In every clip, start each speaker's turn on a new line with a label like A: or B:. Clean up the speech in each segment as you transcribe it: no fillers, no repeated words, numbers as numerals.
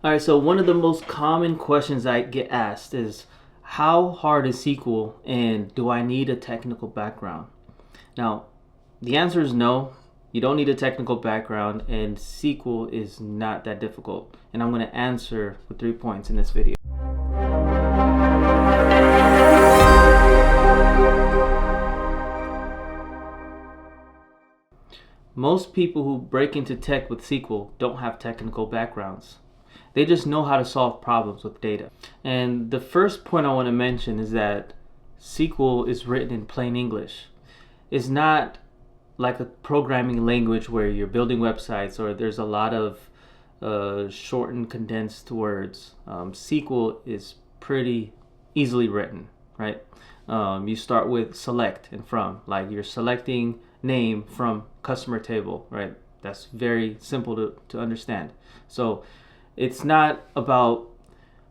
A: All right, so one of the most common questions I get asked is, how hard is SQL and do I need a technical background? Now, the answer is no. You don't need a technical background, and SQL is not that difficult. And I'm going to answer with 3 points in this video. Most people who break into tech with SQL don't have technical backgrounds. They just know how to solve problems with data. And the first point I want to mention is that SQL is written in plain English. It's not like a programming language where you're building websites or there's a lot of shortened, condensed words. SQL is pretty easily written, right? You start with select and from, like you're selecting name from customer table, right? That's very simple to understand. So it's not about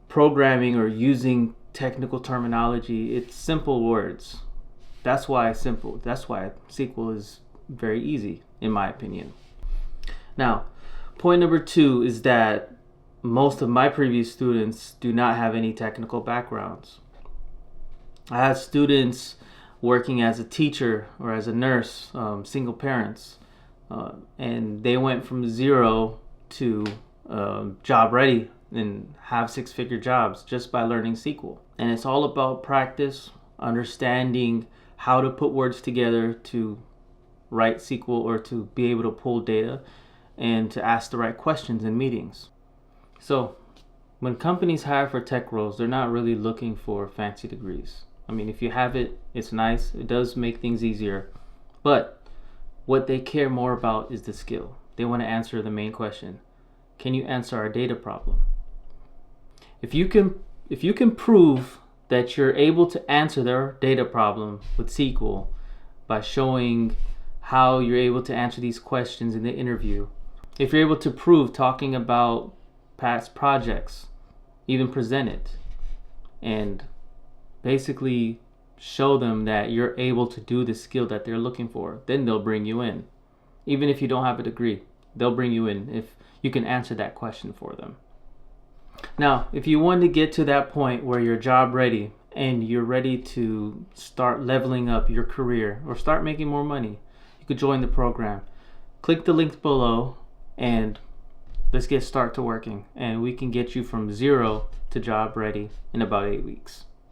A: programming or using technical terminology. It's simple words. That's why SQL is very easy, in my opinion. Now, point number 2 is that most of my previous students do not have any technical backgrounds. I had students working as a teacher or as a nurse, single parents, and they went from 0 to job ready and have 6-figure jobs just by learning SQL. And it's all about practice, understanding how to put words together to write SQL or to be able to pull data and to ask the right questions in meetings. So when companies hire for tech roles, they're not really looking for fancy degrees. I mean, if you have it, it's nice. It does make things easier. But what they care more about is the skill. They want to answer the main question. Can you answer our data problem? If you can prove that you're able to answer their data problem with SQL by showing how you're able to answer these questions in the interview, if you're able to prove talking about past projects, even present it, and basically show them that you're able to do the skill that they're looking for, then they'll bring you in. Even if you don't have a degree, they'll bring you in if you can answer that question for them. Now, if you want to get to that point where you're job ready and you're ready to start leveling up your career or start making more money, you could join the program. Click the link below and let's get started to working, and we can get you from 0 to job ready in about 8 weeks.